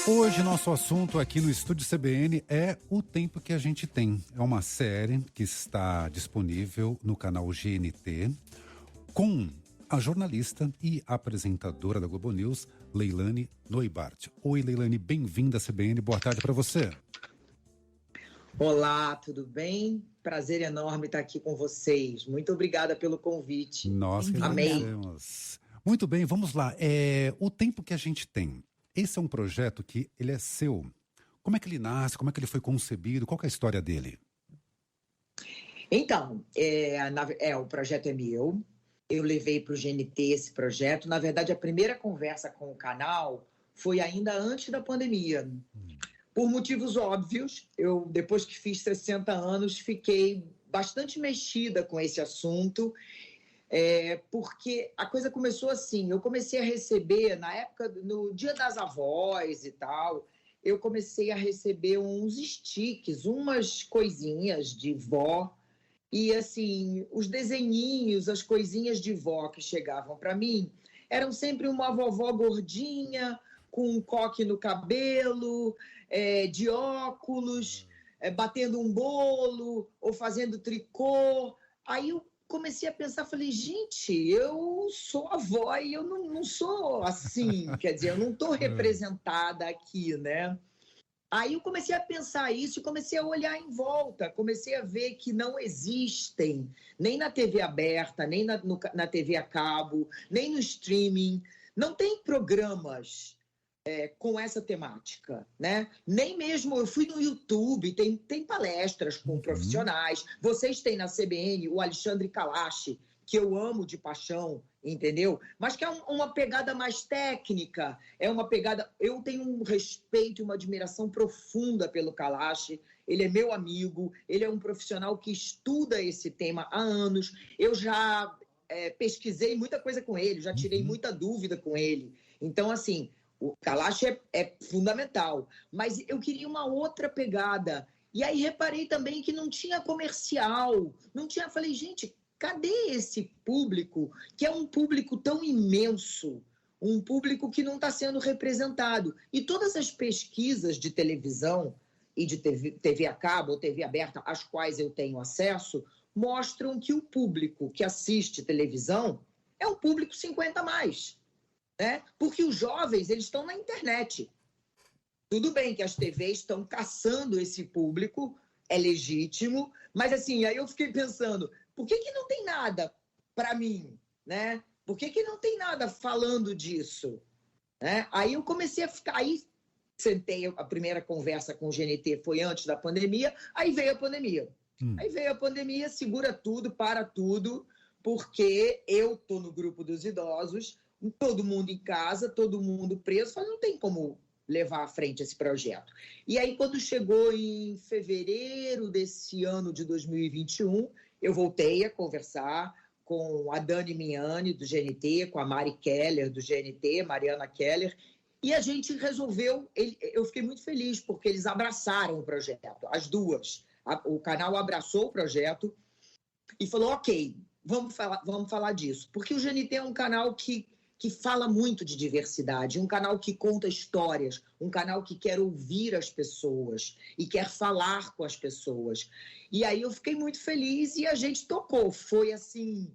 Hoje nosso assunto aqui no Estúdio CBN é O Tempo que a Gente Tem. É uma série que está disponível no canal GNT com a jornalista e apresentadora da Globo News, Leilane Neubart. Oi, Leilane, bem-vinda à CBN. Boa tarde para você. Olá, tudo bem? Prazer enorme estar aqui com vocês. Muito obrigada pelo convite. Nós que agradecemos. Muito bem, vamos lá. O Tempo que a Gente Tem. Esse é um projeto que ele é seu. Como é que ele nasce? Como é que ele foi concebido? Qual que é a história dele? Então, o projeto é meu. Eu levei para o GNT esse projeto. Na verdade, a primeira conversa com o canal foi ainda antes da pandemia. Por motivos óbvios, eu, depois que fiz 60 anos, fiquei bastante mexida com esse assunto, porque a coisa começou assim, eu comecei a receber, na época, no Dia das Avós e tal, eu comecei a receber uns stickers, umas coisinhas de vó, e assim, os desenhinhos, as coisinhas de vó que chegavam para mim, eram sempre uma vovó gordinha, com um coque no cabelo, de óculos, batendo um bolo ou fazendo tricô. Aí eu comecei a pensar, falei, gente, eu sou avó e eu não sou assim, quer dizer, eu não estou representada aqui, né? Aí eu comecei a pensar isso e comecei a olhar em volta, comecei a ver que não existem, nem na TV aberta, nem na TV a cabo, nem no streaming, não tem programas com essa temática, né? Nem mesmo, eu fui no YouTube, tem palestras com profissionais, vocês têm na CBN o Alexandre Kalash, que eu amo de paixão, entendeu? Mas que é uma pegada mais técnica, é uma pegada... Eu tenho um respeito e uma admiração profunda pelo Kalash, ele é meu amigo, ele é um profissional que estuda esse tema há anos, eu já pesquisei muita coisa com ele, já tirei muita dúvida com ele. Então, assim, o Kalash é fundamental, mas eu queria uma outra pegada. E aí reparei também que não tinha comercial, não tinha... Falei, gente, cadê esse público, que é um público tão imenso, um público que não está sendo representado? E todas as pesquisas de televisão e de TV a cabo ou TV aberta, às quais eu tenho acesso, mostram que o público que assiste televisão é um público 50 a mais. Né? Porque os jovens, eles estão na internet. Tudo bem que as TVs estão caçando esse público, é legítimo, mas assim, aí eu fiquei pensando, por que não tem nada para mim? Né? Por que não tem nada falando disso? Né? Aí eu comecei a ficar, aí sentei, a primeira conversa com o GNT foi antes da pandemia, aí veio a pandemia. Aí veio a pandemia, segura tudo, para tudo, porque eu tô no grupo dos idosos, todo mundo em casa, todo mundo preso, falei, não tem como levar à frente esse projeto. E aí, quando chegou em fevereiro desse ano de 2021, eu voltei a conversar com a Dani Miani, do GNT, com a Mari Keller, do GNT, Mariana Keller, e a gente resolveu, eu fiquei muito feliz, porque eles abraçaram o projeto, as duas. O canal abraçou o projeto e falou, ok, vamos falar disso. Porque o GNT é um canal que fala muito de diversidade, um canal que conta histórias, um canal que quer ouvir as pessoas e quer falar com as pessoas. E aí eu fiquei muito feliz e a gente tocou. Foi, assim,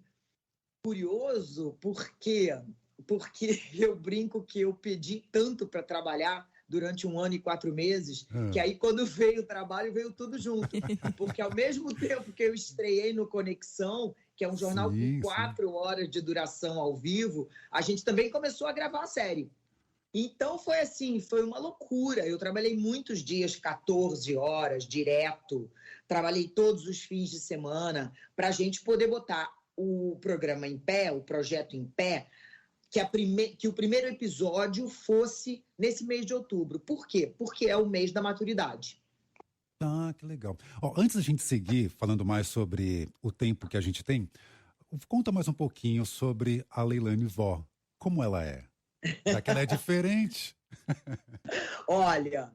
curioso, porque eu brinco que eu pedi tanto para trabalhar durante 1 ano e 4 meses, que aí quando veio o trabalho, veio tudo junto. Porque ao mesmo tempo que eu estreiei no Conexão, que é um jornal com 4 horas de duração ao vivo, a gente também começou a gravar a série. Então foi assim, foi uma loucura. Eu trabalhei muitos dias, 14 horas, direto. Trabalhei todos os fins de semana para a gente poder botar o programa em pé, o projeto em pé, que o primeiro episódio fosse nesse mês de outubro. Por quê? Porque é o mês da maturidade. Ah, que legal. Antes da gente seguir falando mais sobre o tempo que a gente tem, conta mais um pouquinho sobre a Leilane Vó. Como ela é? Já que ela é diferente. Olha,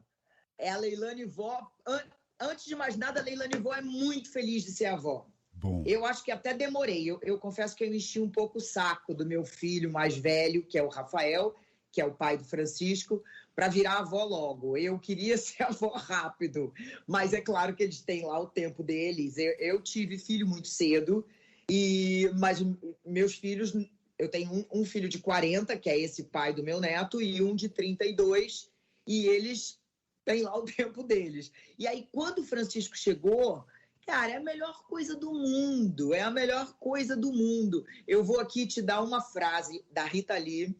a Leilane Vó... Antes de mais nada, a Leilane Vó é muito feliz de ser avó. Bom. Eu acho que até demorei. Eu confesso que eu enchi um pouco o saco do meu filho mais velho, que é o Rafael, que é o pai do Francisco, para virar avó logo. Eu queria ser avó rápido, mas é claro que eles têm lá o tempo deles. Eu tive filho muito cedo, mas meus filhos, eu tenho um filho de 40, que é esse pai do meu neto, e um de 32, e eles têm lá o tempo deles. E aí, quando o Francisco chegou, cara, é a melhor coisa do mundo, é a melhor coisa do mundo. Eu vou aqui te dar uma frase da Rita Lee.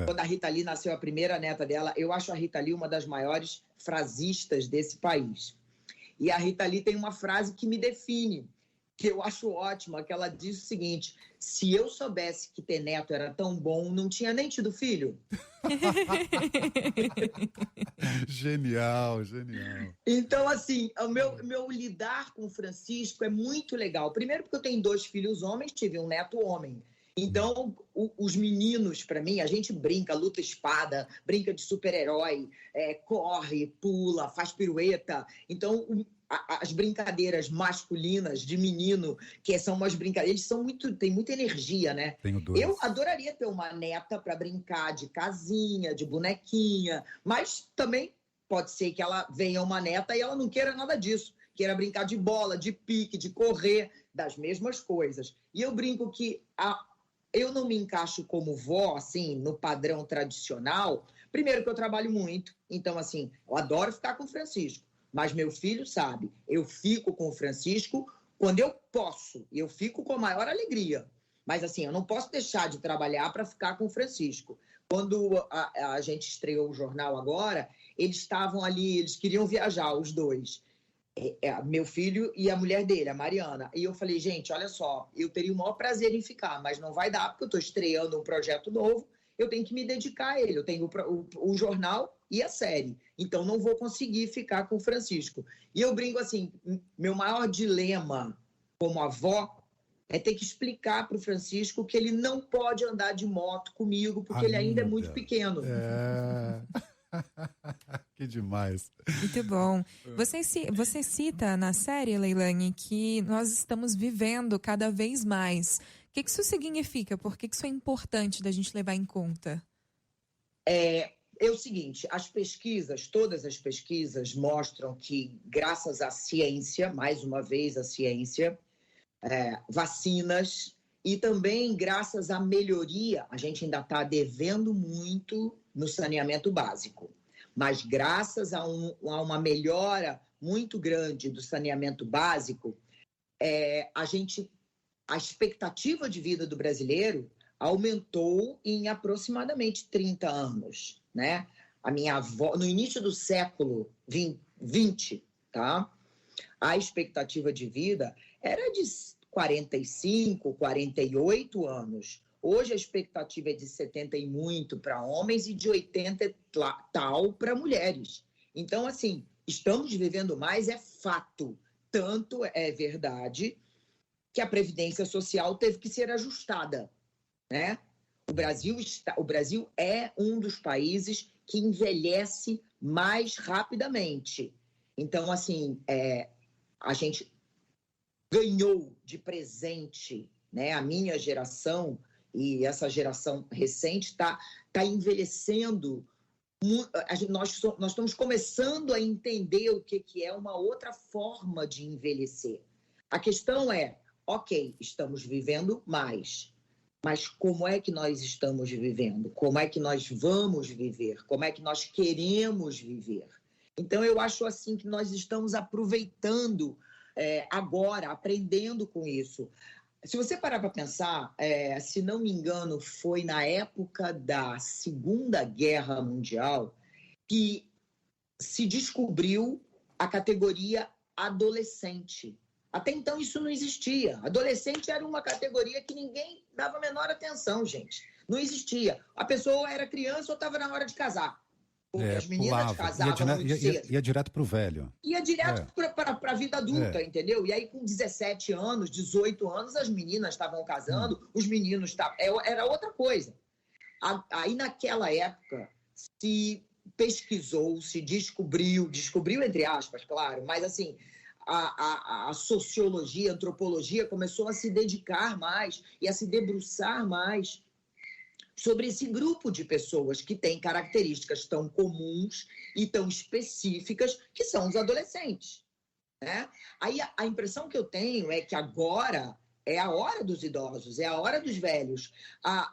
Quando a Rita Lee nasceu, a primeira neta dela, eu acho a Rita Lee uma das maiores frasistas desse país. E a Rita Lee tem uma frase que me define, que eu acho ótima, que ela diz o seguinte: se eu soubesse que ter neto era tão bom, não tinha nem tido filho. Genial, genial. Então, assim, o meu lidar com o Francisco é muito legal. Primeiro porque eu tenho 2 filhos homens, tive um neto homem. Então, os meninos, para mim, a gente brinca, luta espada, brinca de super-herói, corre, pula, faz pirueta. Então, as brincadeiras masculinas de menino, que são umas brincadeiras, tem muita energia, né? Tenho 2. Eu adoraria ter uma neta para brincar de casinha, de bonequinha, mas também pode ser que ela venha uma neta e ela não queira nada disso. Queira brincar de bola, de pique, de correr, das mesmas coisas. E eu brinco que eu não me encaixo como vó, assim, no padrão tradicional. Primeiro que eu trabalho muito, então, assim, eu adoro ficar com o Francisco. Mas meu filho sabe, eu fico com o Francisco quando eu posso, e eu fico com a maior alegria. Mas, assim, eu não posso deixar de trabalhar para ficar com o Francisco. Quando a gente estreou o jornal agora, eles estavam ali, eles queriam viajar, os 2. Meu filho e a mulher dele, a Mariana. E eu falei, gente, olha só, eu teria o maior prazer em ficar, mas não vai dar, porque eu estou estreando um projeto novo, eu tenho que me dedicar a ele. Eu tenho o jornal e a série. Então, não vou conseguir ficar com o Francisco. E eu brinco assim, meu maior dilema como avó é ter que explicar para o Francisco que ele não pode andar de moto comigo, porque ele ainda é muito pequeno. Que demais. Muito bom. Você cita na série, Leilane, que nós estamos vivendo cada vez mais. O que isso significa? Por que isso é importante da gente levar em conta? É o seguinte, todas as pesquisas mostram que, graças à ciência, mais uma vez a ciência, vacinas, e também graças à melhoria, a gente ainda está devendo muito no saneamento básico, mas graças a uma melhora muito grande do saneamento básico, a expectativa de vida do brasileiro aumentou em aproximadamente 30 anos, né? A minha avó, no início do século XX, tá? A expectativa de vida era de 45, 48 anos. Hoje a expectativa é de 70 e muito para homens e de 80 e tal para mulheres. Então, assim, estamos vivendo mais, é fato. Tanto é verdade que a Previdência Social teve que ser ajustada, né? O Brasil é um dos países que envelhece mais rapidamente. Então, assim, a gente ganhou de presente, né? A minha geração e essa geração recente está envelhecendo. Nós estamos começando a entender o que é uma outra forma de envelhecer. A questão é, ok, estamos vivendo mais, mas como é que nós estamos vivendo? Como é que nós vamos viver? Como é que nós queremos viver? Então, eu acho assim que nós estamos aproveitando agora, aprendendo com isso. Se você parar para pensar, se não me engano, foi na época da Segunda Guerra Mundial que se descobriu a categoria adolescente. Até então isso não existia. Adolescente era uma categoria que ninguém dava a menor atenção, gente. Não existia. A pessoa era criança ou estava na hora de casar. Porque as meninas casavam muito cedo. Ia direto para o velho. Ia direto para a vida adulta, entendeu? E aí, com 17 anos, 18 anos, as meninas estavam casando, os meninos estavam... Era outra coisa. Aí, naquela época, se pesquisou, se descobriu entre aspas, claro, mas assim, a sociologia, a antropologia começou a se dedicar mais e a se debruçar mais sobre esse grupo de pessoas que tem características tão comuns e tão específicas, que são os adolescentes, né? Aí a impressão que eu tenho é que agora é a hora dos idosos, é a hora dos velhos.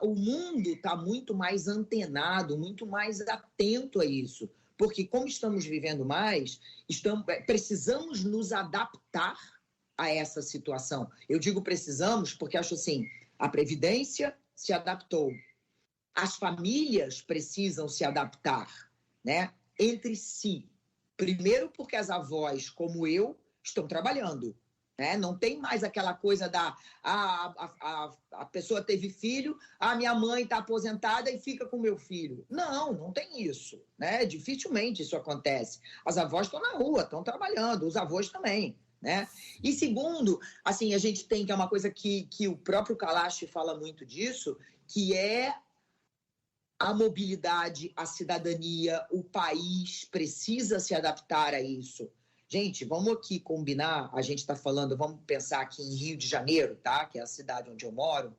O mundo está muito mais antenado, muito mais atento a isso, porque como estamos vivendo mais, precisamos nos adaptar a essa situação. Eu digo precisamos porque acho assim, a Previdência se adaptou, as famílias precisam se adaptar, né, entre si. Primeiro porque as avós, como eu, estão trabalhando, né? Não tem mais aquela coisa da a pessoa teve filho, a minha mãe está aposentada e fica com meu filho. Não tem isso, né? Dificilmente isso acontece. As avós estão na rua, estão trabalhando, os avós também, né? E segundo, assim, a gente tem que é uma coisa que o próprio Kalash fala muito disso, que é a mobilidade, a cidadania, o país precisa se adaptar a isso. Gente, vamos aqui combinar, a gente está falando, vamos pensar aqui em Rio de Janeiro, tá? Que é a cidade onde eu moro.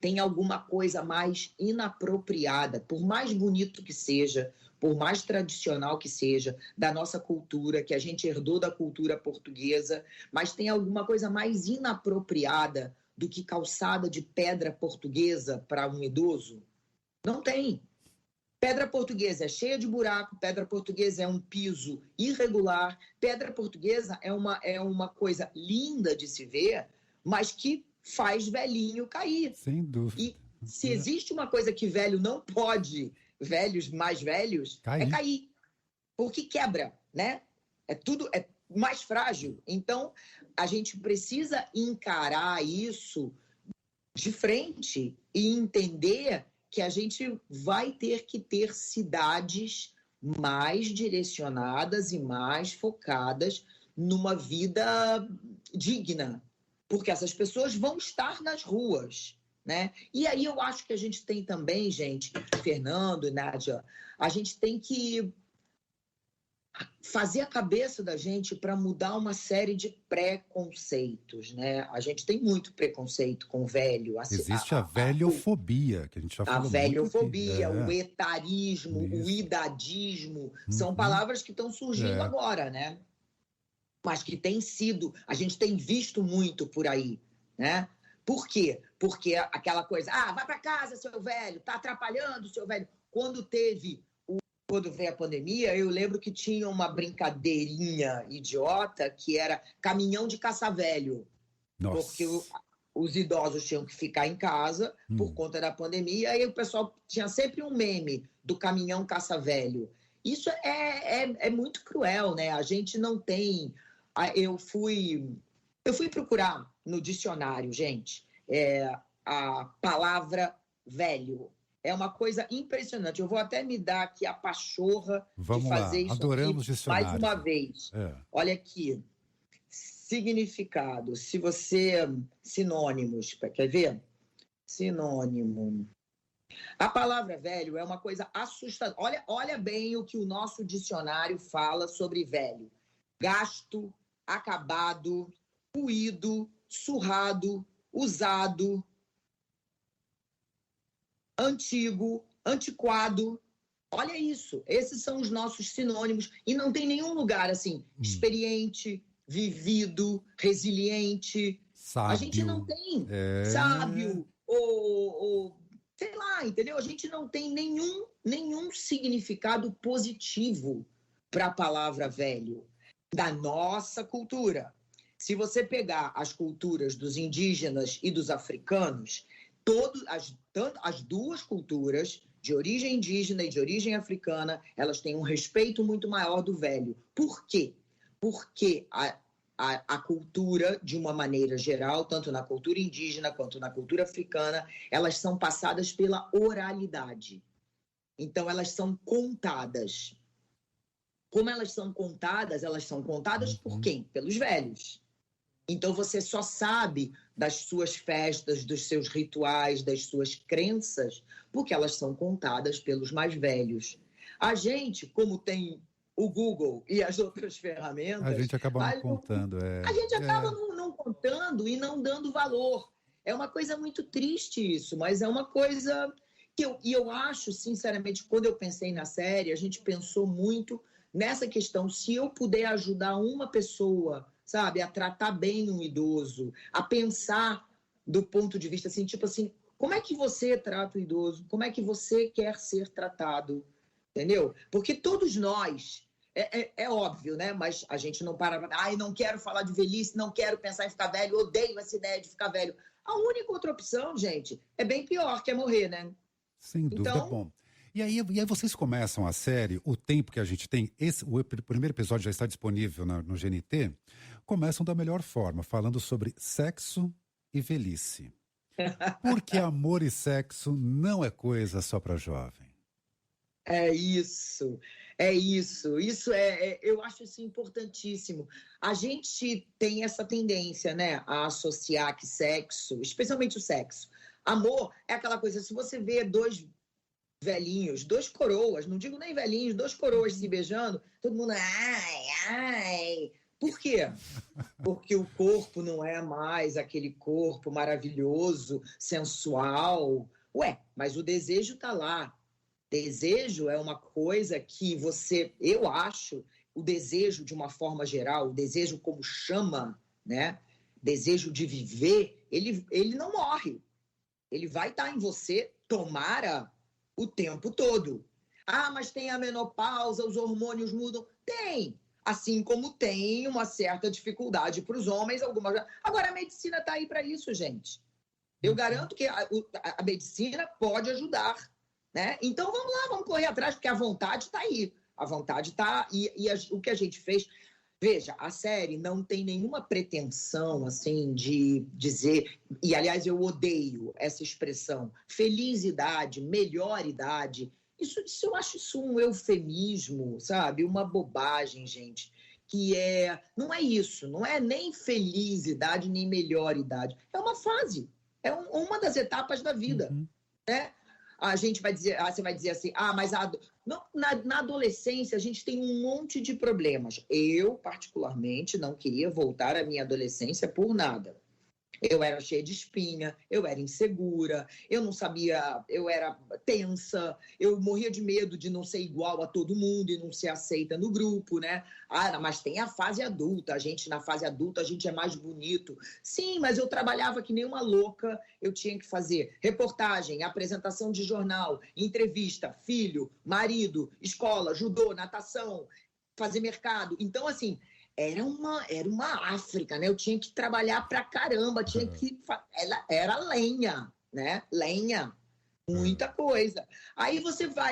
Tem alguma coisa mais inapropriada, por mais bonito que seja, por mais tradicional que seja, da nossa cultura, que a gente herdou da cultura portuguesa, mas tem alguma coisa mais inapropriada do que calçada de pedra portuguesa para um idoso? Não tem. Pedra portuguesa é cheia de buraco, pedra portuguesa é um piso irregular, pedra portuguesa é uma coisa linda de se ver, mas que faz velhinho cair. Sem dúvida. E se existe uma coisa que velho não pode, velhos mais velhos, é cair. Porque quebra, né? É mais frágil. Então, a gente precisa encarar isso de frente e entender que a gente vai ter que ter cidades mais direcionadas e mais focadas numa vida digna, porque essas pessoas vão estar nas ruas, né? E aí eu acho que a gente tem também, gente, Fernando e Nádia, a gente tem que fazer a cabeça da gente para mudar uma série de preconceitos, né? A gente tem muito preconceito com o velho. Existe a velhofobia, que a gente já falou muito. A velhofobia, o etarismo, o idadismo, são palavras que estão surgindo agora, né? Mas que tem sido, a gente tem visto muito por aí, né? Por quê? Porque aquela coisa, vai para casa, seu velho, tá atrapalhando, seu velho. Quando veio a pandemia, eu lembro que tinha uma brincadeirinha idiota que era caminhão de caça-velho. Nossa. Porque os idosos tinham que ficar em casa por conta da pandemia, e o pessoal tinha sempre um meme do caminhão caça-velho. Isso é muito cruel, né? A gente não tem... Eu fui procurar no dicionário, gente, a palavra velho. É uma coisa impressionante. Eu vou até me dar aqui a pachorra de fazer isso Adoramos aqui dicionário. mais uma vez. Olha aqui. Significado. Se você... Sinônimos. Quer ver? Sinônimo. A palavra velho é uma coisa assustadora. Olha bem o que o nosso dicionário fala sobre velho. Gasto, acabado, puído, surrado, usado, antigo, antiquado. Olha isso. Esses são os nossos sinônimos. E não tem nenhum lugar assim, experiente, vivido, resiliente. Sábio. A gente não tem sábio ou sei lá, entendeu? A gente não tem nenhum significado positivo para a palavra velho da nossa cultura. Se você pegar as culturas dos indígenas e dos africanos, as duas culturas, de origem indígena e de origem africana, elas têm um respeito muito maior do velho. Por quê? Porque a cultura, de uma maneira geral, tanto na cultura indígena quanto na cultura africana, elas são passadas pela oralidade. Então, elas são contadas. Como elas são contadas por quem? Pelos velhos. Então, você só sabe das suas festas, dos seus rituais, das suas crenças, porque elas são contadas pelos mais velhos. A gente, como tem o Google e as outras ferramentas... A gente acaba não contando. A gente acaba não contando e não dando valor. É uma coisa muito triste isso, mas é uma coisa que eu acho, sinceramente, quando eu pensei na série, a gente pensou muito nessa questão, se eu puder ajudar uma pessoa, sabe, a tratar bem um idoso, a pensar do ponto de vista assim, tipo assim, como é que você trata o idoso? Como é que você quer ser tratado? Entendeu? Porque todos nós, é óbvio, né? Mas a gente não para, ai, não quero falar de velhice, não quero pensar em ficar velho, odeio essa ideia de ficar velho. A única outra opção, gente, é bem pior, que é morrer, né? Sem dúvida, Então, bom. E aí vocês começam a série, o tempo que a gente tem, o primeiro episódio já está disponível no GNT, começam da melhor forma, falando sobre sexo e velhice. Porque amor e sexo não é coisa só para jovem. é isso, é isso. Eu acho isso importantíssimo. A gente tem essa tendência, né, a associar que sexo, especialmente o sexo. Amor é aquela coisa, se você vê dois velhinhos, dois coroas, não digo nem velhinhos, dois coroas se beijando, todo mundo, ai, ai. Por quê? Porque o corpo não é mais aquele corpo maravilhoso, sensual. Ué, mas o desejo está lá. Desejo é uma coisa que eu acho, o desejo de uma forma geral, o desejo como chama, né? Desejo de viver, ele não morre. Ele vai estar em você, tomara, o tempo todo. Ah, mas tem a menopausa, os hormônios mudam. Tem. Assim como tem uma certa dificuldade para os homens, algumas. Agora, a medicina está aí para isso, gente. Eu garanto que a medicina pode ajudar, né? Então, vamos lá, vamos correr atrás, porque a vontade está aí. A vontade está... o que a gente fez... Veja, a série não tem nenhuma pretensão, assim, de dizer... E, aliás, eu odeio essa expressão. Feliz idade, melhor idade. Isso eu acho isso um eufemismo, sabe? Uma bobagem, gente. Não é isso. Não é nem feliz idade, nem melhor idade. É uma fase. É uma das etapas da vida, né? A gente vai dizer, você vai dizer assim, mas na adolescência a gente tem um monte de problemas. Eu, particularmente, não queria voltar à minha adolescência por nada. Eu era cheia de espinha, eu era insegura, eu não sabia, eu era tensa, eu morria de medo de não ser igual a todo mundo e não ser aceita no grupo, né? Mas tem a fase adulta, na fase adulta, a gente é mais bonito. Sim, mas eu trabalhava que nem uma louca, eu tinha que fazer reportagem, apresentação de jornal, entrevista, filho, marido, escola, judô, natação, fazer mercado. Então, assim... Era uma África, né? Eu tinha que trabalhar pra caramba, era lenha, né? Lenha, muita coisa. Aí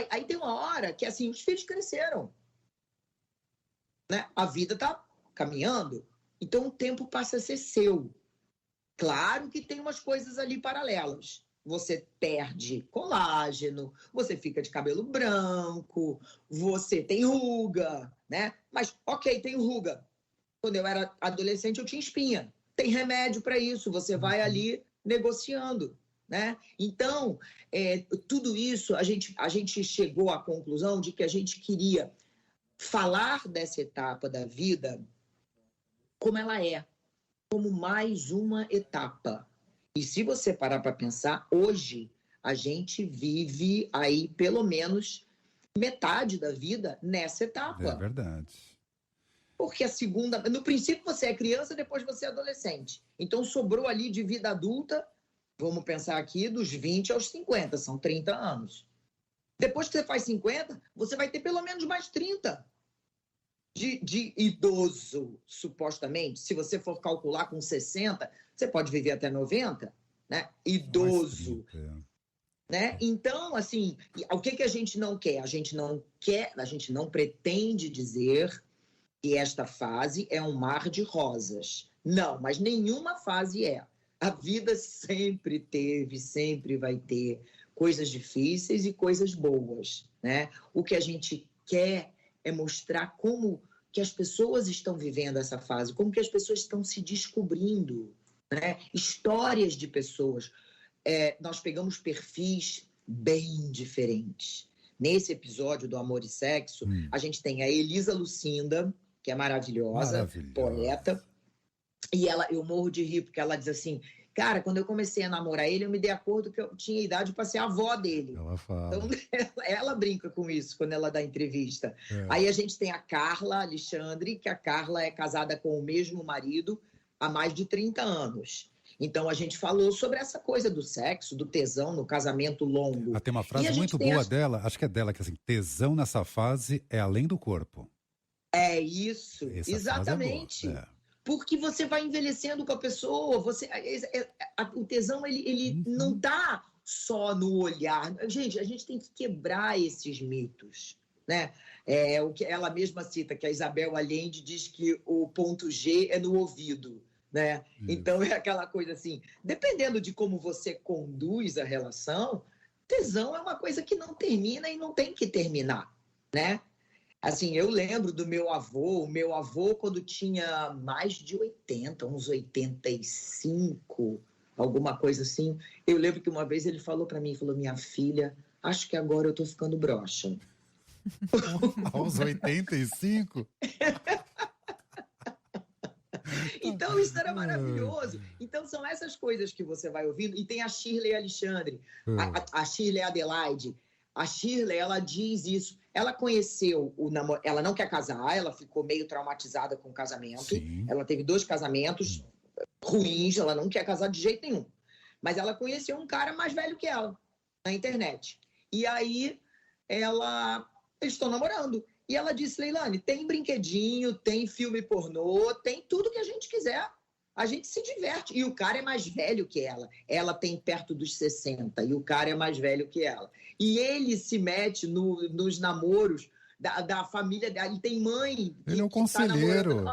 aí tem uma hora que, assim, os filhos cresceram, né? A vida tá caminhando, então o tempo passa a ser seu. Claro que tem umas coisas ali paralelas. Você perde colágeno, você fica de cabelo branco, você tem ruga, né? Mas, ok, tem ruga. Quando eu era adolescente, eu tinha espinha. Tem remédio para isso, você vai ali negociando, né? Então, tudo isso, a gente chegou à conclusão de que a gente queria falar dessa etapa da vida como ela é, como mais uma etapa. E se você parar para pensar, hoje a gente vive aí pelo menos metade da vida nessa etapa. É verdade. Porque no princípio você é criança, depois você é adolescente. Então sobrou ali de vida adulta, vamos pensar aqui, dos 20 aos 50, são 30 anos. Depois que você faz 50, você vai ter pelo menos mais 30 de idoso, supostamente. Se você for calcular com 60, você pode viver até 90, né? Idoso. Né? Então, assim, o que a gente não quer? A gente não pretende dizer que esta fase é um mar de rosas. Não, mas nenhuma fase é. A vida sempre teve, sempre vai ter coisas difíceis e coisas boas, né? O que a gente quer é mostrar como que as pessoas estão vivendo essa fase, como que as pessoas estão se descobrindo, né? Histórias de pessoas. Nós pegamos perfis bem diferentes. Nesse episódio do Amor e Sexo, a gente tem a Elisa Lucinda, que é maravilhosa, poeta. E eu morro de rir, porque ela diz assim, Cara, quando eu comecei a namorar ele, eu me dei acordo que eu tinha idade para ser a avó dele. Ela fala. Então, ela brinca com isso quando ela dá entrevista. É. Aí a gente tem a Carla Alexandre, que a Carla é casada com o mesmo marido há mais de 30 anos. Então, a gente falou sobre essa coisa do sexo, do tesão no casamento longo. Tem uma frase muito boa dela, acho que é dela, que é assim, tesão nessa fase é além do corpo. É isso, Essa exatamente. frase é boa. Porque você vai envelhecendo com a pessoa, o tesão ele não está só no olhar. Gente, a gente tem que quebrar esses mitos, né? O que ela mesma cita, que a Isabel Allende diz que o ponto G é no ouvido, né? Então é aquela coisa assim, dependendo de como você conduz a relação, tesão é uma coisa que não termina e não tem que terminar, né? Assim, eu lembro do meu avô, o meu avô quando tinha mais de 80, uns 85, alguma coisa assim. Eu lembro que uma vez ele falou para mim, falou, minha filha, acho que agora eu tô ficando broxa. Aos 85? Então, isso era maravilhoso. Então, são essas coisas que você vai ouvindo. E tem a Shirley Alexandre, a Shirley Adelaide. A Shirley, ela diz isso. Ela conheceu o namorado, ela não quer casar, ela ficou meio traumatizada com o casamento. Sim. Ela teve 2 casamentos ruins, ela não quer casar de jeito nenhum. Mas ela conheceu um cara mais velho que ela, na internet. E aí, eles estão namorando. E ela disse, Leilane, tem brinquedinho, tem filme pornô, tem tudo que a gente quiser. A gente se diverte. E o cara é mais velho que ela. Ela tem perto dos 60 e o cara é mais velho que ela. E ele se mete nos namoros da família dela. E tem mãe. Ele é um conselheiro.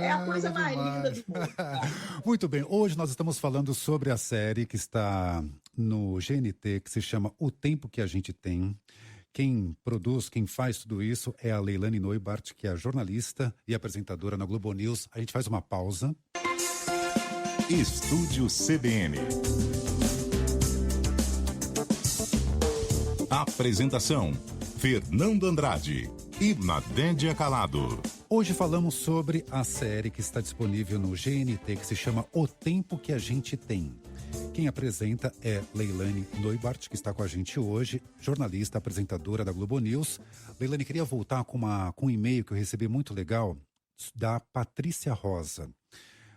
É a coisa mais linda do mundo. Muito bem. Hoje nós estamos falando sobre a série que está no GNT, que se chama O Tempo que a Gente Tem. Quem produz, quem faz tudo isso é a Leilane Neubart, que é a jornalista e apresentadora na Globo News. A gente faz uma pausa. Estúdio CBN. Apresentação: Fernando Andrade e Nadédia Calado. Hoje falamos sobre a série que está disponível no GNT, que se chama O Tempo que a Gente Tem. Quem apresenta é Leilane Neubart, que está com a gente hoje, jornalista, apresentadora da Globo News. Leilane, queria voltar com um e-mail que eu recebi muito legal, da Patrícia Rosa.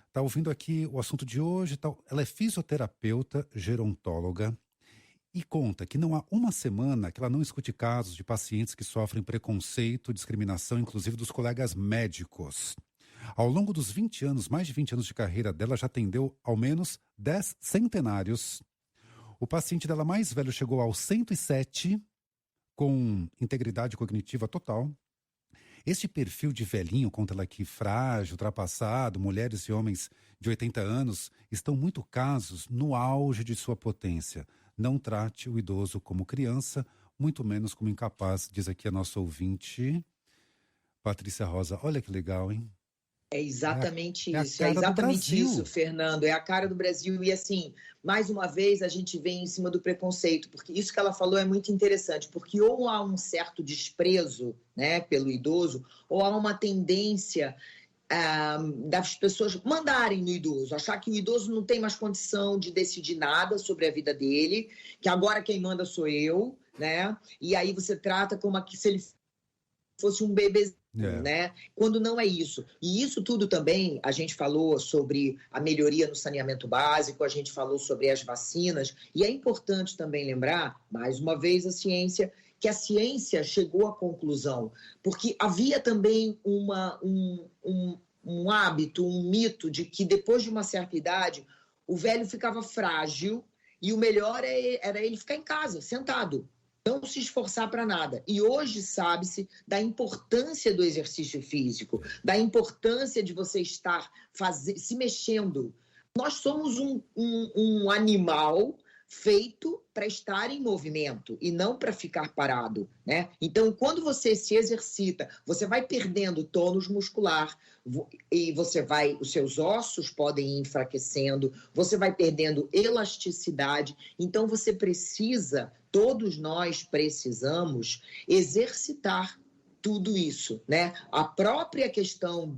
Está ouvindo aqui o assunto de hoje. Ela é fisioterapeuta, gerontóloga e conta que não há uma semana que ela não escute casos de pacientes que sofrem preconceito, discriminação, inclusive dos colegas médicos. Ao longo dos 20 anos, mais de 20 anos de carreira dela, já atendeu ao menos 10 centenários. O paciente dela mais velho chegou aos 107, com integridade cognitiva total. Este perfil de velhinho, conta ela aqui, frágil, ultrapassado, mulheres e homens de 80 anos, estão muito casos no auge de sua potência. Não trate o idoso como criança, muito menos como incapaz, diz aqui a nossa ouvinte, Patrícia Rosa. Olha que legal, hein? É exatamente isso, é exatamente isso, Fernando, é a cara do Brasil. E assim, mais uma vez a gente vem em cima do preconceito, porque isso que ela falou é muito interessante, porque ou há um certo desprezo, né, pelo idoso, ou há uma tendência das pessoas mandarem no idoso, achar que o idoso não tem mais condição de decidir nada sobre a vida dele, que agora quem manda sou eu, né? E aí você trata como se ele fosse um bebezinho. Né? Quando não é isso. E isso tudo também, a gente falou sobre a melhoria no saneamento básico, a gente falou sobre as vacinas, e é importante também lembrar, mais uma vez, que a ciência chegou à conclusão, porque havia também um hábito, um mito de que depois de uma certa idade, o velho ficava frágil e o melhor era ele ficar em casa, sentado. Não se esforçar para nada. E hoje sabe-se da importância do exercício físico, da importância de você estar se mexendo. Nós somos um animal feito para estar em movimento e não para ficar parado, né? Então, quando você se exercita, você vai perdendo tônus muscular e os seus ossos podem ir enfraquecendo, você vai perdendo elasticidade. Então, todos nós precisamos exercitar tudo isso, né? A própria questão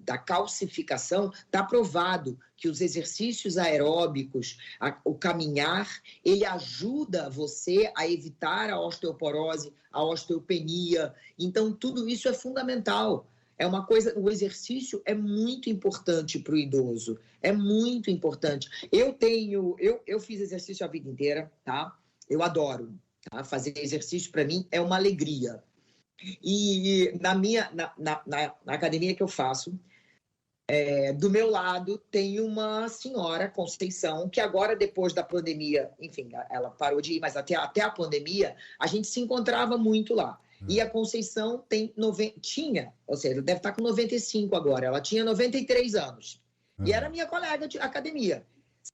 da calcificação, está provado que os exercícios aeróbicos, o caminhar, ele ajuda você a evitar a osteoporose, a osteopenia. Então, tudo isso é fundamental. É uma coisa, o exercício é muito importante para o idoso, é muito importante. Eu fiz exercício a vida inteira, tá? Eu adoro, tá? Fazer exercício para mim é uma alegria. E na academia que eu faço, do meu lado tem uma senhora, Conceição, que agora, depois da pandemia, enfim, ela parou de ir, mas até a pandemia, a gente se encontrava muito lá. E a Conceição tinha, ou seja, deve estar com 95 agora, ela tinha 93 anos. E era minha colega de academia.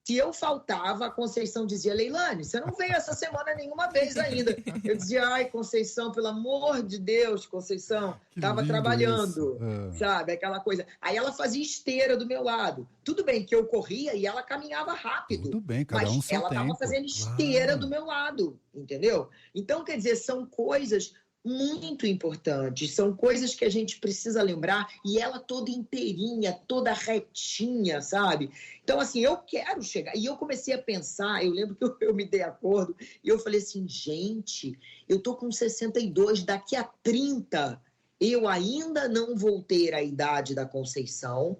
Se eu faltava, a Conceição dizia, Leilane, você não veio essa semana nenhuma vez ainda. Eu dizia, ai, Conceição, pelo amor de Deus, Conceição, estava trabalhando, sabe, aquela coisa. Aí ela fazia esteira do meu lado. Tudo bem que eu corria e ela caminhava rápido. Tudo bem, cada um seu tempo. Mas ela estava fazendo esteira do meu lado, entendeu? Então, quer dizer, são coisas muito importantes, são coisas que a gente precisa lembrar, e ela toda inteirinha, toda retinha, sabe? Então, assim, eu quero chegar, e eu comecei a pensar, eu lembro que eu me dei acordo, e eu falei assim, gente, eu tô com 62, daqui a 30, eu ainda não vou ter a idade da Conceição,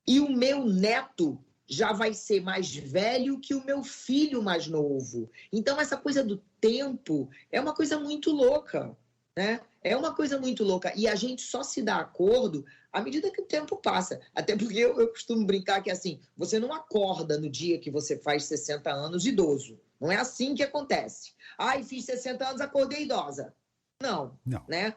e o meu neto já vai ser mais velho que o meu filho mais novo. Então, essa coisa do tempo é uma coisa muito louca, né? É uma coisa muito louca. E a gente só se dá acordo à medida que o tempo passa. Até porque eu costumo brincar que, assim, você não acorda no dia que você faz 60 anos idoso. Não é assim que acontece. Ai, fiz 60 anos, acordei idosa. Não. Né?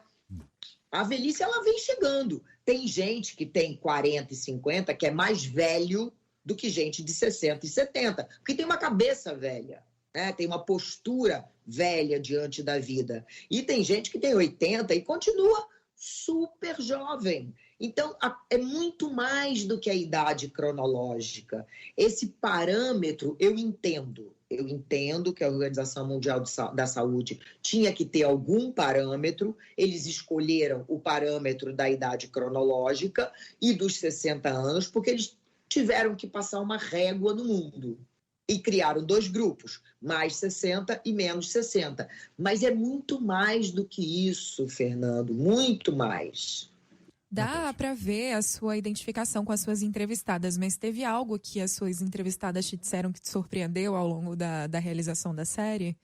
A velhice, ela vem chegando. Tem gente que tem 40 e 50 que é mais velho do que gente de 60 e 70. Porque tem uma cabeça velha. Né? Tem uma postura velha diante da vida. E tem gente que tem 80 e continua super jovem. Então, é muito mais do que a idade cronológica. Esse parâmetro, eu entendo. Eu entendo que a Organização Mundial da Saúde tinha que ter algum parâmetro. Eles escolheram o parâmetro da idade cronológica e dos 60 anos, porque eles tiveram que passar uma régua no mundo. E criaram 2 grupos, mais 60 e menos 60. Mas é muito mais do que isso, Fernando, muito mais. Dá para ver a sua identificação com as suas entrevistadas, mas teve algo que as suas entrevistadas te disseram que te surpreendeu ao longo da realização da série?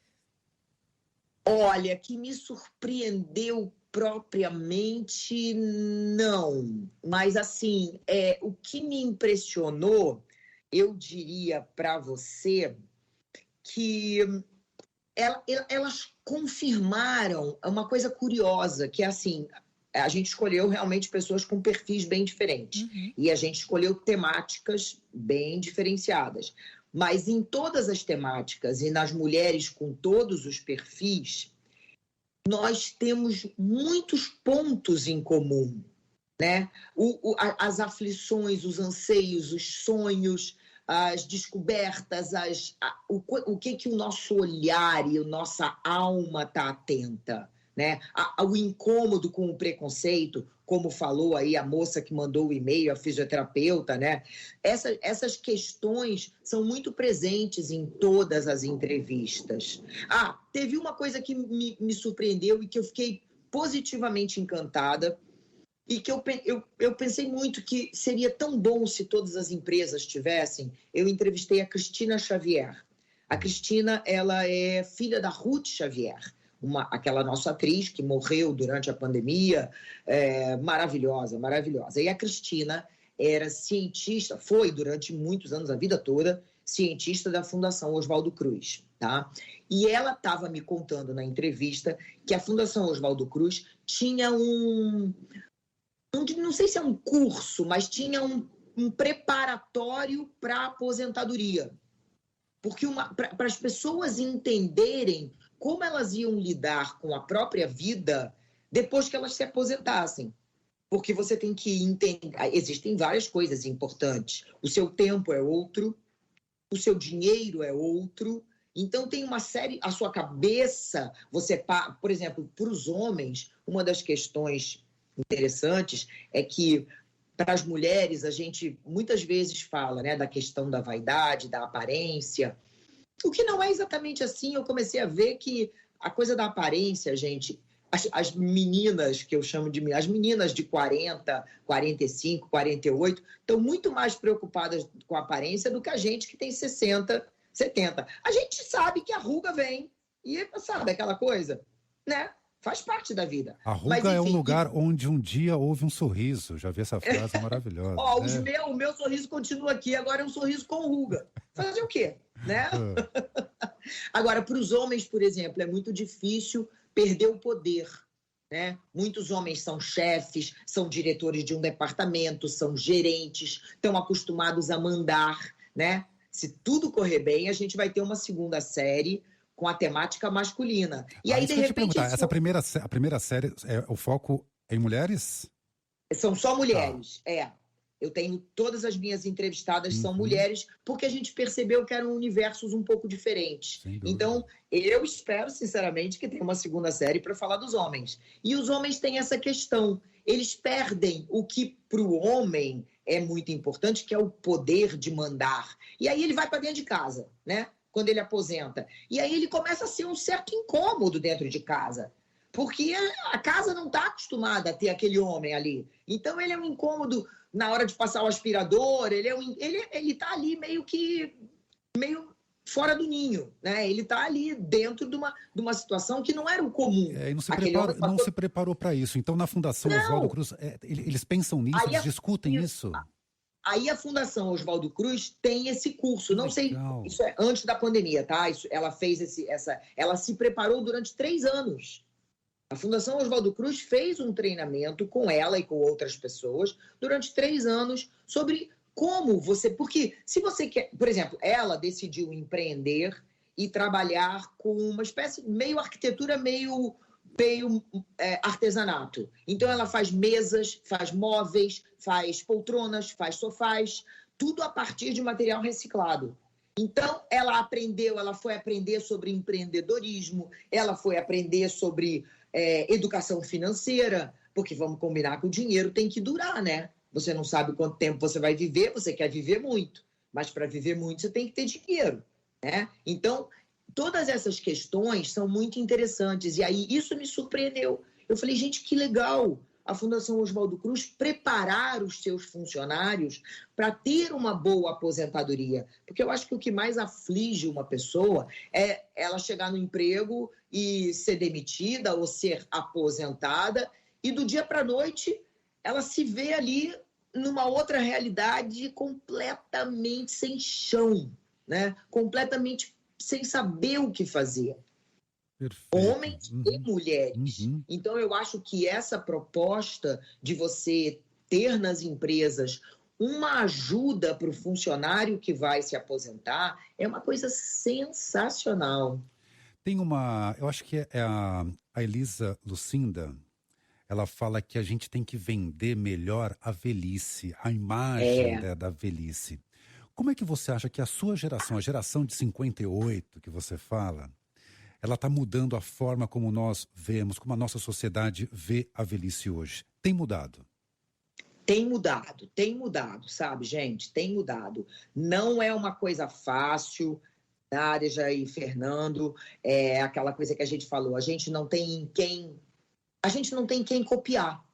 Olha, que me surpreendeu propriamente, não. Mas, assim, o que me impressionou, eu diria para você que elas confirmaram uma coisa curiosa, que é assim, a gente escolheu realmente pessoas com perfis bem diferentes. E a gente escolheu temáticas bem diferenciadas. Mas em todas as temáticas e nas mulheres com todos os perfis, nós temos muitos pontos em comum. Né? As aflições, os anseios, os sonhos, as descobertas, o que o nosso olhar e a nossa alma está atenta, né? O incômodo com o preconceito, como falou aí a moça que mandou o e-mail, a fisioterapeuta, né? Essas questões são muito presentes em todas as entrevistas. Teve uma coisa que me surpreendeu e que eu fiquei positivamente encantada, e que eu pensei muito que seria tão bom se todas as empresas tivessem. Eu entrevistei a Cristina Xavier. A Cristina, ela é filha da Ruth Xavier, aquela nossa atriz que morreu durante a pandemia, maravilhosa, maravilhosa. E a Cristina era cientista, foi durante muitos anos, a vida toda, cientista da Fundação Oswaldo Cruz. Tá? E ela estava me contando na entrevista que a Fundação Oswaldo Cruz tinha não sei se é um curso, mas tinha um preparatório para a aposentadoria. Porque para as pessoas entenderem como elas iam lidar com a própria vida depois que elas se aposentassem. Porque você tem que entender, existem várias coisas importantes. O seu tempo é outro, o seu dinheiro é outro, Então tem uma série, a sua cabeça, por exemplo, para os homens, uma das questões interessantes é que para as mulheres a gente muitas vezes fala, né, da questão da vaidade, da aparência, o que não é exatamente assim. Eu comecei a ver que a coisa da aparência, gente, as meninas, que eu chamo de as meninas de 40, 45, 48, estão muito mais preocupadas com a aparência do que a gente que tem 60, 70. A gente sabe que a ruga vem e sabe aquela coisa, né? Faz parte da vida. A ruga Mas, enfim, é um lugar onde um dia houve um sorriso. Já vi essa frase maravilhosa. Ó, o meu sorriso continua aqui, agora é um sorriso com ruga. Fazer o quê? Né? Agora, para os homens, por exemplo, é muito difícil perder o poder. Né? Muitos homens são chefes, são diretores de um departamento, são gerentes, estão acostumados a mandar. Né? Se tudo correr bem, a gente vai ter uma segunda série com a temática masculina. E aí, de repente... A primeira série, o foco em mulheres? São só mulheres, Eu tenho todas as minhas entrevistadas são mulheres, porque a gente percebeu que eram universos um pouco diferentes. Então, eu espero, sinceramente, que tenha uma segunda série para falar dos homens. E os homens têm essa questão. Eles perdem o que para o homem é muito importante, que é o poder de mandar. E aí ele vai para dentro de casa, né? Quando ele aposenta. E aí ele começa a ser um certo incômodo dentro de casa. Porque a casa não está acostumada a ter aquele homem ali. Então ele é um incômodo na hora de passar o aspirador, ele tá ali meio fora do ninho, né? Ele está ali dentro de uma situação que não era o comum. E não se preparou para isso. Então, na Fundação Oswaldo Cruz, eles pensam nisso, eles discutem isso? Aí a Fundação Oswaldo Cruz tem esse curso. Não sei, isso é antes da pandemia, tá? Ela fez ela se preparou durante 3 anos. A Fundação Oswaldo Cruz fez um treinamento com ela e com outras pessoas durante 3 anos sobre como porque se você quer, por exemplo, ela decidiu empreender e trabalhar com uma espécie meio arquitetura, meio artesanato. Então ela faz mesas, faz móveis, faz poltronas, faz sofás, tudo a partir de material reciclado. Então ela foi aprender sobre empreendedorismo, ela foi aprender sobre educação financeira, porque vamos combinar que o dinheiro tem que durar, né? Você não sabe quanto tempo você vai viver, você quer viver muito, mas para viver muito você tem que ter dinheiro, né? Então todas essas questões são muito interessantes. E aí, isso me surpreendeu. Eu falei, gente, que legal a Fundação Oswaldo Cruz preparar os seus funcionários para ter uma boa aposentadoria. Porque eu acho que o que mais aflige uma pessoa é ela chegar no emprego e ser demitida ou ser aposentada e do dia para a noite ela se vê ali numa outra realidade completamente sem chão, né? Completamente sem saber o que fazer. Perfeito. Homens e mulheres. Então, eu acho que essa proposta de você ter nas empresas uma ajuda para o funcionário que vai se aposentar é uma coisa sensacional. Eu acho que é a Elisa Lucinda, ela fala que a gente tem que vender melhor a velhice, a imagem da velhice. Como é que você acha que a sua geração, a geração de 58 que você fala, ela está mudando a forma como nós vemos, como a nossa sociedade vê a velhice hoje? Tem mudado? Tem mudado, sabe, gente? Tem mudado. Não é uma coisa fácil, Nádia e Fernando, é aquela coisa que a gente falou, a gente não tem quem copiar.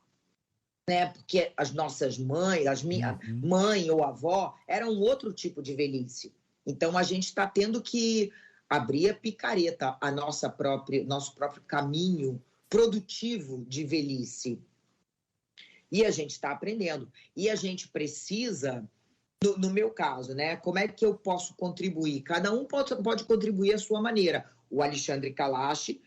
Né? Porque as nossas mães, mãe ou avó, eram outro tipo de velhice. Então, a gente está tendo que abrir a picareta, nosso próprio caminho produtivo de velhice. E a gente está aprendendo. E a gente precisa, no meu caso, né? Como é que eu posso contribuir? Cada um pode contribuir à sua maneira. O Alexandre Kalash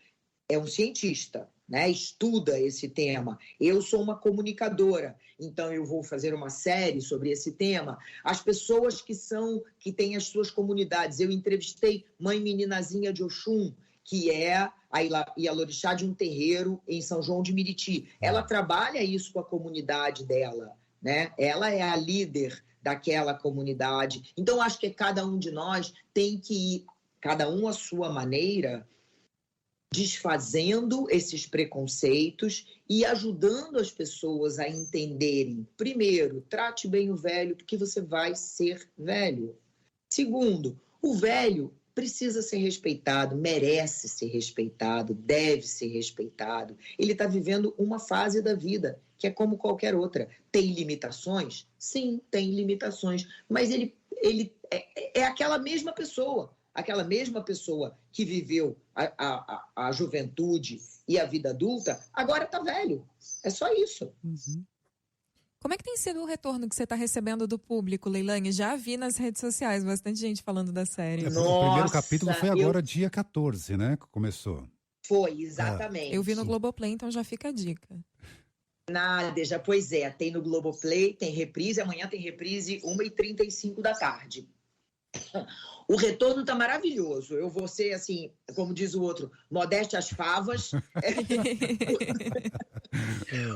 é um cientista, né? Estuda esse tema. Eu sou uma comunicadora, então eu vou fazer uma série sobre esse tema. As pessoas que têm as suas comunidades. Eu entrevistei Mãe Meninazinha de Oxum, que é a Ialorixá de um terreiro em São João de Meriti. Ela trabalha isso com a comunidade dela, né? Ela é a líder daquela comunidade. Então, acho que cada um de nós tem que cada um à sua maneira, desfazendo esses preconceitos e ajudando as pessoas a entenderem. Primeiro, trate bem o velho, porque você vai ser velho. Segundo, o velho precisa ser respeitado, merece ser respeitado, deve ser respeitado. Ele está vivendo uma fase da vida, que é como qualquer outra. Tem limitações? Sim, tem limitações. Mas ele é aquela mesma pessoa que viveu a juventude e a vida adulta, agora está velho. É só isso. Uhum. Como é que tem sido o retorno que você está recebendo do público, Leilane? Já vi nas redes sociais bastante gente falando da série. O primeiro capítulo foi agora, dia 14, né? Que começou. Foi, exatamente. Eu vi no Globoplay, então já fica a dica. Nádia, pois é. Tem no Globoplay, tem reprise. Amanhã tem reprise 1h35 da tarde. O retorno tá maravilhoso. Eu vou ser, assim, como diz o outro, modéstia às favas.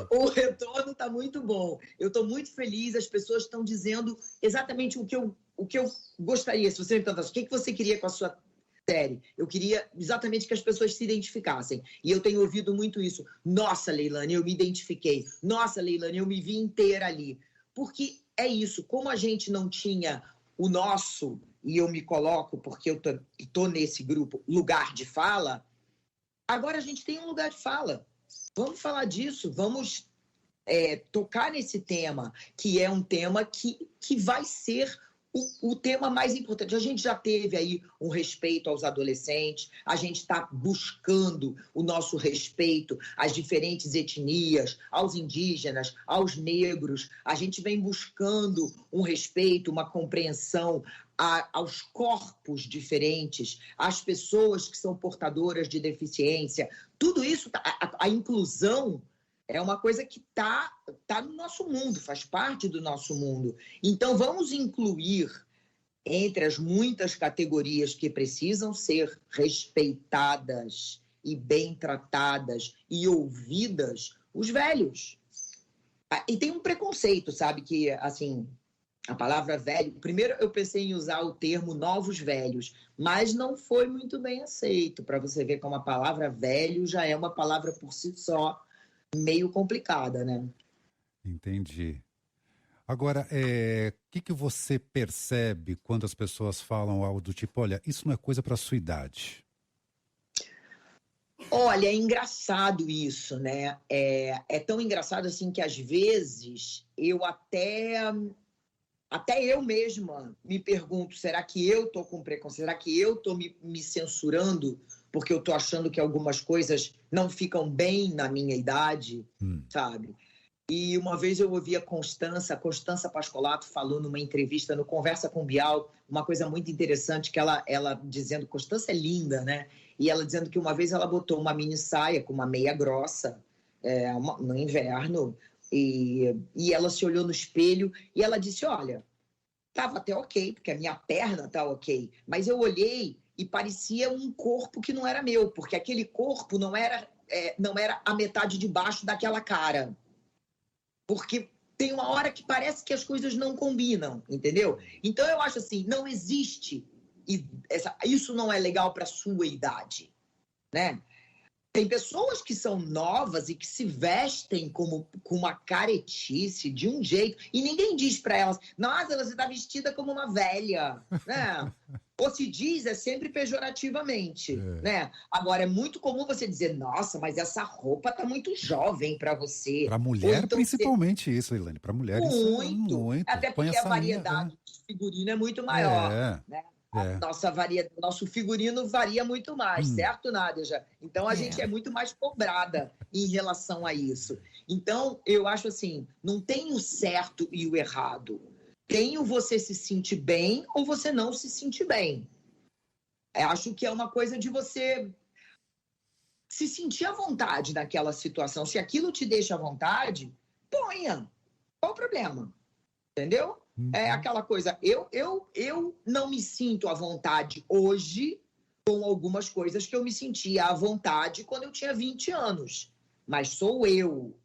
O retorno tá muito bom. Eu estou muito feliz. As pessoas estão dizendo exatamente o que eu gostaria. Se você me perguntasse o que você queria com a sua série, eu queria exatamente que as pessoas se identificassem. E eu tenho ouvido muito isso. Nossa, Leilane, eu me identifiquei. Nossa, Leilane, eu me vi inteira ali. Porque é isso. Como a gente não tinha o nosso, e eu me coloco, porque eu tô nesse grupo, lugar de fala, agora a gente tem um lugar de fala. Vamos falar disso, vamos tocar nesse tema, que é um tema que vai ser o tema mais importante. A gente já teve aí um respeito aos adolescentes, a gente está buscando o nosso respeito às diferentes etnias, aos indígenas, aos negros. A gente vem buscando um respeito, uma compreensão aos corpos diferentes, às pessoas que são portadoras de deficiência. Tudo isso, a inclusão é uma coisa que tá no nosso mundo, faz parte do nosso mundo. Então, vamos incluir, entre as muitas categorias que precisam ser respeitadas e bem tratadas e ouvidas, os velhos. E tem um preconceito, sabe, que, assim, a palavra velho... Primeiro, eu pensei em usar o termo novos velhos, mas não foi muito bem aceito, para você ver como a palavra velho já é uma palavra por si só, meio complicada, né? Entendi. Agora, o que você percebe quando as pessoas falam algo do tipo, olha, isso não é coisa para sua idade? Olha, é engraçado isso, né? É tão engraçado assim que às vezes eu até eu mesma me pergunto, será que eu tô com preconceito? Será que eu tô me censurando porque eu tô achando que algumas coisas não ficam bem na minha idade, sabe? E uma vez eu ouvi a Constança Pascolato falou numa entrevista no Conversa com Bial, uma coisa muito interessante, que ela dizendo, Constança é linda, né? E ela dizendo que uma vez ela botou uma mini saia com uma meia grossa no inverno, e ela se olhou no espelho e ela disse, olha, tava até ok, porque a minha perna tá ok, mas eu olhei e parecia um corpo que não era meu, porque aquele corpo não era a metade de baixo daquela cara. Porque tem uma hora que parece que as coisas não combinam, entendeu? Então eu acho assim, não existe, isso não é legal para sua idade, né? Tem pessoas que são novas e que se vestem com uma caretice de um jeito, e ninguém diz para elas, nossa, você está vestida como uma velha, né? Ou se diz, é sempre pejorativamente, né? Agora, é muito comum você dizer, nossa, mas essa roupa tá muito jovem para você. Para mulher, então, principalmente isso, Leilane. Para mulher, muito. Muito. Até porque a variedade de figurino é muito maior, né? Nosso figurino varia muito mais, certo, Nádia? Então, a gente é muito mais cobrada em relação a isso. Então, eu acho assim, não tem o certo e o errado. Tem o você se sentir bem ou você não se sentir bem. Eu acho que é uma coisa de você se sentir à vontade naquela situação. Se aquilo te deixa à vontade, ponha. Qual o problema? Entendeu? É aquela coisa, eu não me sinto à vontade hoje com algumas coisas que eu me sentia à vontade quando eu tinha 20 anos. Mas sou eu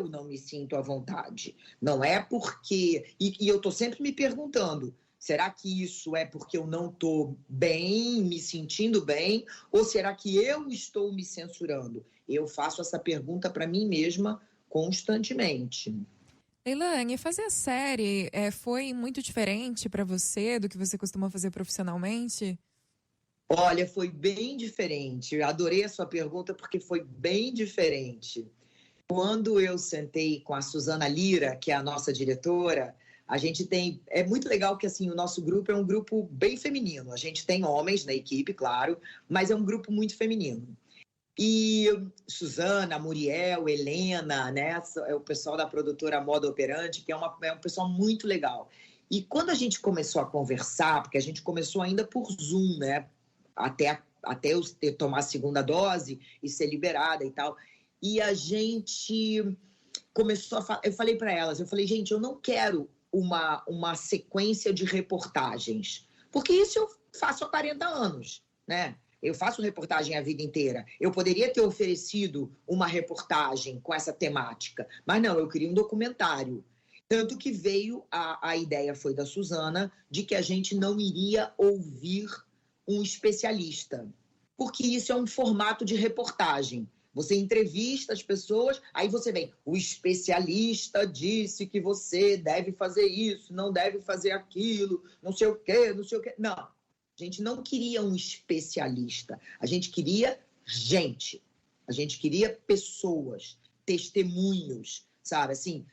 não me sinto à vontade. Não é porque... E eu estou sempre me perguntando, Será que isso é porque eu não estou bem, me sentindo bem? Ou será que eu estou me censurando? Eu faço essa pergunta para mim mesma constantemente. Leilani, fazer a série foi muito diferente para você do que você costuma fazer profissionalmente? Olha, foi bem diferente. Eu adorei a sua pergunta porque foi bem diferente. Quando eu sentei com a Suzana Lira, que é a nossa diretora, a gente tem... É muito legal que assim, o nosso grupo é um grupo bem feminino. A gente tem homens na equipe, claro, mas é um grupo muito feminino. E Suzana, Muriel, Helena, né? É o pessoal da produtora Moda Operante, que é um pessoal muito legal. E quando a gente começou a conversar, porque a gente começou ainda por Zoom, né? Até eu tomar a segunda dose e ser liberada e tal. E a gente começou a... Eu falei para elas, gente, eu não quero uma sequência de reportagens, porque isso eu faço há 40 anos, né? Eu faço reportagem a vida inteira. Eu poderia ter oferecido uma reportagem com essa temática, mas não, eu queria um documentário. Tanto que veio, a ideia foi da Suzana, de que a gente não iria ouvir um especialista, porque isso é um formato de reportagem. Você entrevista as pessoas, aí você vem, o especialista disse que você deve fazer isso, não deve fazer aquilo, não sei o quê, não sei o quê. Não, a gente não queria um especialista, a gente queria gente, a gente queria pessoas, testemunhos, sabe? Assim,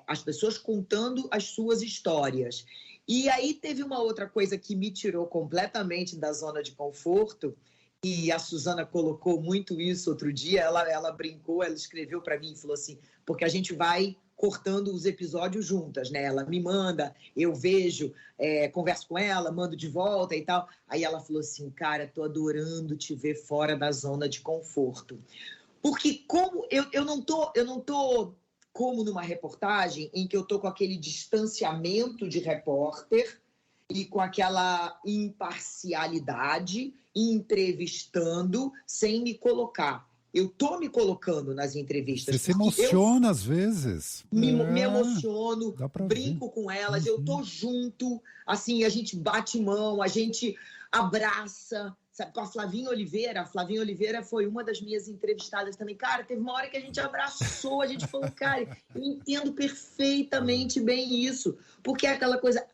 as pessoas contando as suas histórias. E aí teve uma outra coisa que me tirou completamente da zona de conforto, e a Suzana colocou muito isso outro dia, ela brincou, ela escreveu para mim e falou assim, porque a gente vai cortando os episódios juntas, né? Ela me manda, eu vejo, converso com ela, mando de volta e tal. Aí ela falou assim, cara, tô adorando te ver fora da zona de conforto. Porque como eu não tô como numa reportagem em que eu tô com aquele distanciamento de repórter e com aquela imparcialidade, entrevistando sem me colocar. Eu tô me colocando nas entrevistas. Você se emociona às vezes. Me emociono, brinco com elas, eu tô junto, assim, a gente bate mão, a gente abraça, sabe? Com a Flavinha Oliveira foi uma das minhas entrevistadas também. Cara, teve uma hora que a gente abraçou, a gente falou, cara, eu entendo perfeitamente bem isso, porque é aquela coisa,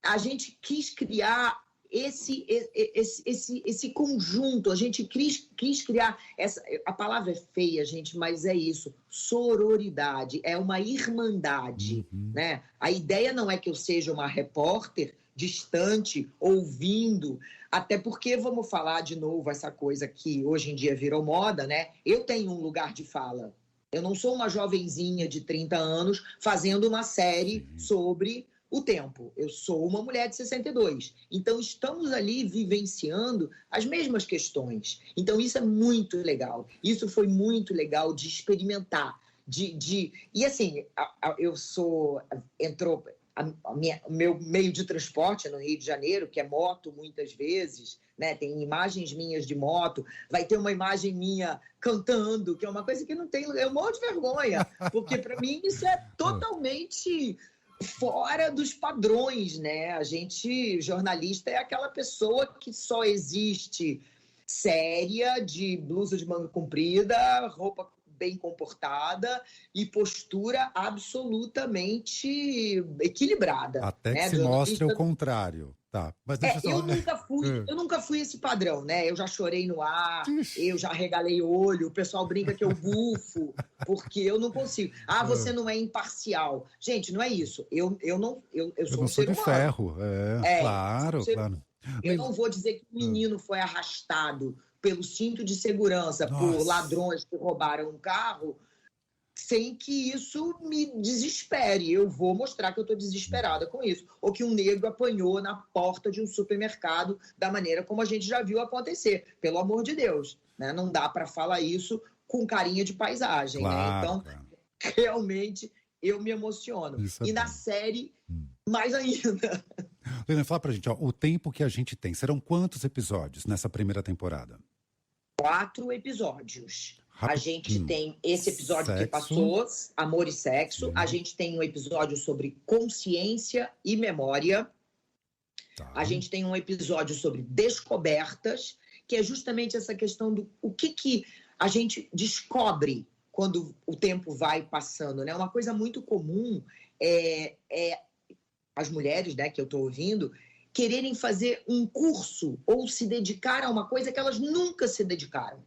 a gente quis criar esse conjunto, a gente quis criar a palavra é feia, gente, mas é isso, sororidade, é uma irmandade, né? A ideia não é que eu seja uma repórter distante, ouvindo, até porque, vamos falar de novo essa coisa que hoje em dia virou moda, né? Eu tenho um lugar de fala, eu não sou uma jovenzinha de 30 anos fazendo uma série sobre o tempo. Eu sou uma mulher de 62. Então, estamos ali vivenciando as mesmas questões. Então, isso é muito legal. Isso foi muito legal de experimentar. E, assim, o meu meio de transporte no Rio de Janeiro, que é moto muitas vezes, né? Tem imagens minhas de moto, vai ter uma imagem minha cantando, que é uma coisa que não tem... Eu morro de vergonha, porque, para mim, isso é totalmente... fora dos padrões, né? A gente, jornalista, é aquela pessoa que só existe séria, de blusa de manga comprida, roupa bem comportada e postura absolutamente equilibrada. Até né? que se mostre o contrário. Tá. Mas deixa eu nunca fui esse padrão, né? Eu já chorei no ar, eu já regalei olho, o pessoal brinca que eu bufo, porque eu não consigo. Você não é imparcial. Gente, não é isso. Eu sou um ser humano. De ferro, claro, claro. Eu não vou dizer que o menino foi arrastado pelo cinto de segurança, por ladrões que roubaram um carro, sem que isso me desespere. Eu vou mostrar que eu estou desesperada com isso. Ou que um negro apanhou na porta de um supermercado da maneira como a gente já viu acontecer. Pelo amor de Deus. Né? Não dá para falar isso com carinha de paisagem. Claro, né? Então, realmente, eu me emociono. Na série, mais ainda. Helena, fala pra gente, o tempo que a gente tem. Serão quantos episódios nessa primeira temporada? 4 episódios. A gente tem esse episódio que passou, Amor e Sexo. A gente tem um episódio sobre consciência e memória. Tá. A gente tem um episódio sobre descobertas, que é justamente essa questão do o que a gente descobre quando o tempo vai passando, né? Uma coisa muito comum é as mulheres, né, que eu estou ouvindo, quererem fazer um curso ou se dedicar a uma coisa que elas nunca se dedicaram.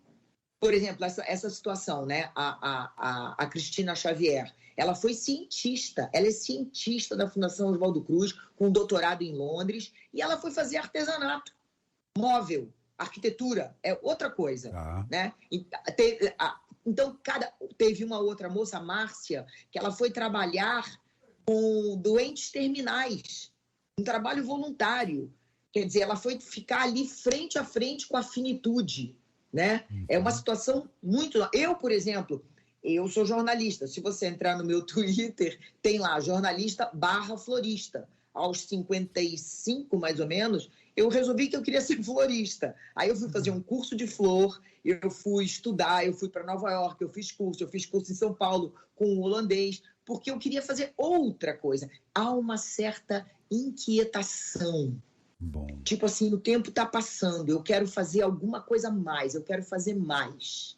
Por exemplo, essa situação, né? A Cristina Xavier, ela foi cientista, ela é cientista da Fundação Oswaldo Cruz, com doutorado em Londres, e ela foi fazer artesanato, móvel, arquitetura, é outra coisa, né? Então, teve uma outra moça, a Márcia, que ela foi trabalhar com doentes terminais, um trabalho voluntário. Quer dizer, ela foi ficar ali frente a frente com a finitude, né? É uma situação muito... Eu, por exemplo, eu sou jornalista. Se você entrar no meu Twitter, tem lá, jornalista/florista. Aos 55, mais ou menos, eu resolvi que eu queria ser florista. Aí eu fui fazer um curso de flor, eu fui estudar, eu fui para Nova York, eu fiz curso em São Paulo com o holandês, porque eu queria fazer outra coisa. Há uma certa inquietação. Bom. Tipo assim, o tempo está passando, eu quero fazer alguma coisa a mais, eu quero fazer mais.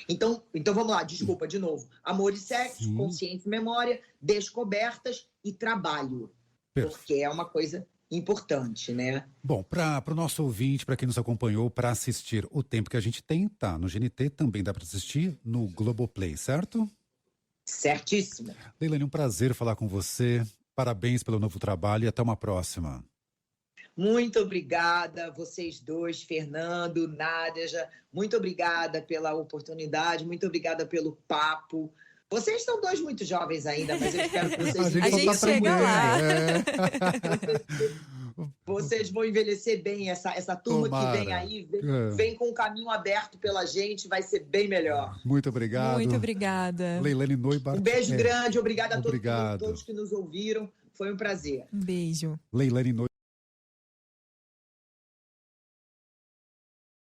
Então vamos lá, desculpa, de novo. Amor e sexo, Sim. consciência e memória, descobertas e trabalho. Porque é uma coisa importante, né? Bom, para o nosso ouvinte, para quem nos acompanhou, para assistir o tempo que a gente tem, tá no GNT, também dá para assistir no Globoplay, certo? Certíssimo. Leilane, um prazer falar com você. Parabéns pelo novo trabalho e até uma próxima. Muito obrigada, vocês dois, Fernando, Nádia, muito obrigada pela oportunidade, muito obrigada pelo papo. Vocês são dois muito jovens ainda, mas eu espero que vocês... A gente chega lá. Vocês vão envelhecer bem, essa turma Tomara. que vem aí, vem com o caminho aberto pela gente, vai ser bem melhor. Muito obrigado. Muito obrigada. Leilane Neubart. Um beijo grande, obrigada a Obrigado. todos que nos ouviram, foi um prazer. Um beijo. Leilane Neubart.